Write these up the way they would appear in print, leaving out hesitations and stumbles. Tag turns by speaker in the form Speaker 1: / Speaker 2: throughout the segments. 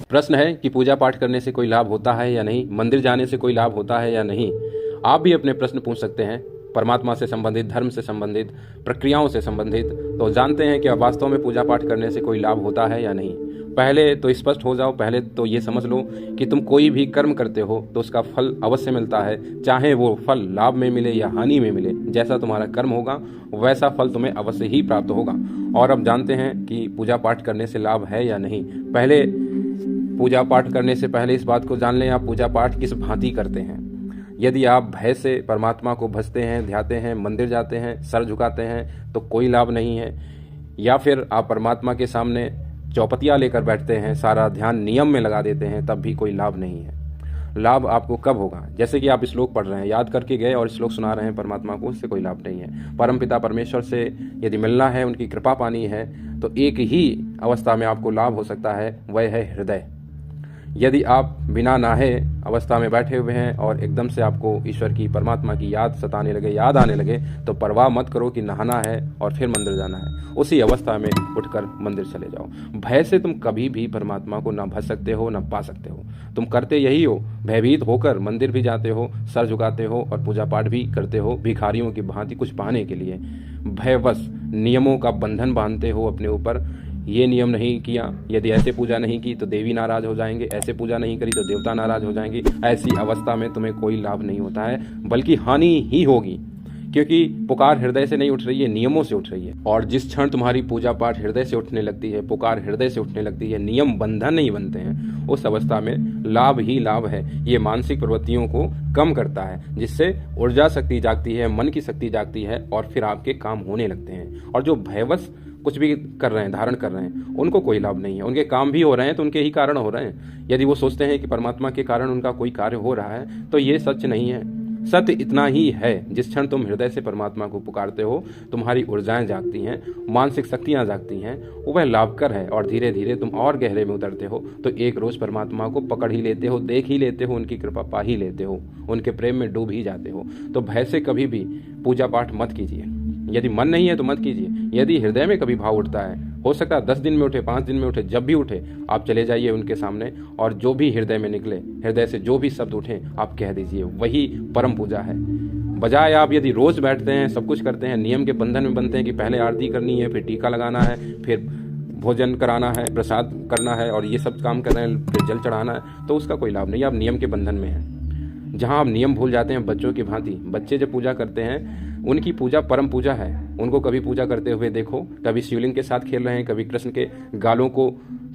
Speaker 1: प्रश्न है कि पूजा पाठ करने से कोई लाभ होता है या नहीं, मंदिर जाने से कोई लाभ होता है या नहीं। आप भी अपने प्रश्न पूछ सकते हैं, परमात्मा से संबंधित, धर्म से संबंधित, प्रक्रियाओं से संबंधित। तो जानते हैं कि वास्तव में पूजा पाठ करने से कोई लाभ होता है या नहीं। पहले तो स्पष्ट हो जाओ, पहले तो ये समझ लो कि तुम कोई भी कर्म करते हो तो उसका फल अवश्य मिलता है, चाहे वो फल लाभ में मिले या हानि में मिले। जैसा तुम्हारा कर्म होगा वैसा फल तुम्हें अवश्य ही प्राप्त होगा। और अब जानते हैं कि पूजा पाठ करने से लाभ है या नहीं। पहले पूजा पाठ करने से पहले इस बात को जान लें, आप पूजा पाठ किस भांति करते हैं। यदि आप भय से परमात्मा को भजते हैं, ध्याते हैं, मंदिर जाते हैं, सर झुकाते हैं तो कोई लाभ नहीं है। या फिर आप परमात्मा के सामने चौपतिया लेकर बैठते हैं, सारा ध्यान नियम में लगा देते हैं, तब भी कोई लाभ नहीं है। लाभ आपको कब होगा? जैसे कि आप श्लोक पढ़ रहे हैं, याद करके गए और श्लोक सुना रहे हैं परमात्मा को, उससे कोई लाभ नहीं है। परमपिता परमेश्वर से यदि मिलना है, उनकी कृपा पानी है, तो एक ही अवस्था में आपको लाभ हो सकता है, वह है हृदय। यदि आप बिना नहाए अवस्था में बैठे हुए हैं और एकदम से आपको ईश्वर की, परमात्मा की याद सताने लगे, याद आने लगे, तो परवाह मत करो कि नहाना है और फिर मंदिर जाना है। उसी अवस्था में उठकर मंदिर चले जाओ। भय से तुम कभी भी परमात्मा को ना भज सकते हो, ना पा सकते हो। तुम करते यही हो, भयभीत होकर मंदिर भी जाते हो, सर झुकाते हो और पूजा पाठ भी करते हो, भिखारियों की भांति कुछ पाने के लिए। भयवश नियमों का बंधन बांधते हो अपने ऊपर। ये नियम नहीं किया, यदि ऐसे पूजा नहीं की तो देवी नाराज हो जाएंगे, ऐसे पूजा नहीं करी तो देवता नाराज हो जाएंगे। ऐसी अवस्था में तुम्हें कोई लाभ नहीं होता है, बल्कि हानि ही होगी। क्योंकि पुकार हृदय से नहीं उठ रही है, नियमों से उठ रही है। और जिस क्षण तुम्हारी पूजा पाठ हृदय से उठने लगती है, पुकार हृदय से उठने लगती है, नियम बंधन नहीं बनते हैं, उस अवस्था में लाभ ही लाभ है। ये मानसिक प्रवृत्तियों को कम करता है, जिससे ऊर्जा शक्ति जागती है, मन की शक्ति जागती है और फिर आपके काम होने लगते हैं। और जो भयवश कुछ भी कर रहे हैं, धारण कर रहे हैं, उनको कोई लाभ नहीं है। उनके काम भी हो रहे हैं तो उनके ही कारण हो रहे हैं। यदि वो सोचते हैं कि परमात्मा के कारण उनका कोई कार्य हो रहा है, तो ये सच नहीं है। सत्य इतना ही है, जिस क्षण तुम हृदय से परमात्मा को पुकारते हो, तुम्हारी ऊर्जाएं जागती हैं, मानसिक शक्तियां जागती हैं, वह लाभकर है। और धीरे धीरे तुम और गहरे में उतरते हो, तो एक रोज परमात्मा को पकड़ ही लेते हो, देख ही लेते हो, उनकी कृपा पा ही लेते हो, उनके प्रेम में डूब ही जाते हो। तो भय से कभी भी पूजा पाठ मत कीजिए। यदि मन नहीं है तो मत कीजिए। यदि हृदय में कभी भाव उठता है, हो सकता है 10 दिन में उठे, 5 दिन में उठे, जब भी उठे आप चले जाइए उनके सामने और जो भी हृदय में निकले, हृदय से जो भी शब्द उठे आप कह दीजिए, वही परम पूजा है। बजाय आप यदि रोज बैठते हैं, सब कुछ करते हैं, नियम के बंधन में बनते हैं कि पहले आरती करनी है, फिर टीका लगाना है, फिर भोजन कराना है, प्रसाद करना है और ये सब काम कर रहे हैं, फिर जल चढ़ाना है, तो उसका कोई लाभ नहीं। आप नियम के बंधन में हैं। जहाँ आप नियम भूल जाते हैं बच्चों की भांति। बच्चे जब पूजा करते हैं, उनकी पूजा परम पूजा है। उनको कभी पूजा करते हुए देखो, कभी शिवलिंग के साथ खेल रहे हैं, कभी कृष्ण के गालों को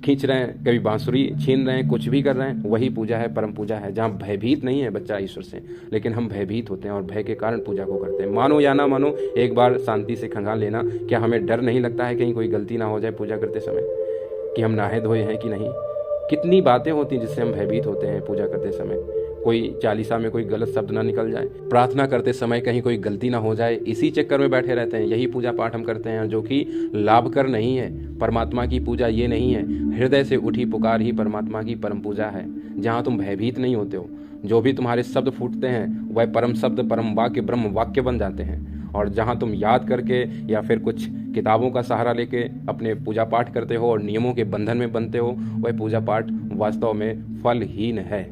Speaker 1: खींच रहे हैं, कभी बांसुरी छीन रहे हैं, कुछ भी कर रहे हैं, वही पूजा है, परम पूजा है। जहाँ भयभीत नहीं है बच्चा ईश्वर से, लेकिन हम भयभीत होते हैं और भय के कारण पूजा को करते हैं। मानो या ना मानो, एक बार शांति से खंगाल लेना। क्या हमें डर नहीं लगता है कहीं कोई गलती ना हो जाए पूजा करते समय, कि हम नहाए धोए हैं कि नहीं? कितनी बातें होती हैं जिससे हम भयभीत होते हैं पूजा करते समय। कोई चालीसा में कोई गलत शब्द ना निकल जाए, प्रार्थना करते समय कहीं कोई गलती ना हो जाए, इसी चक्कर में बैठे रहते हैं। यही पूजा पाठ हम करते हैं जो कि लाभकर नहीं है। परमात्मा की पूजा ये नहीं है। हृदय से उठी पुकार ही परमात्मा की परम पूजा है, जहाँ तुम भयभीत नहीं होते हो। जो भी तुम्हारे शब्द फूटते हैं वह परम शब्द, परम वाक्य, ब्रह्म वाक्य बन जाते हैं। और जहाँ तुम याद करके या फिर कुछ किताबों का सहारा लेके अपने पूजा पाठ करते हो और नियमों के बंधन में बनते हो, वह पूजा पाठ वास्तव में फलहीन है।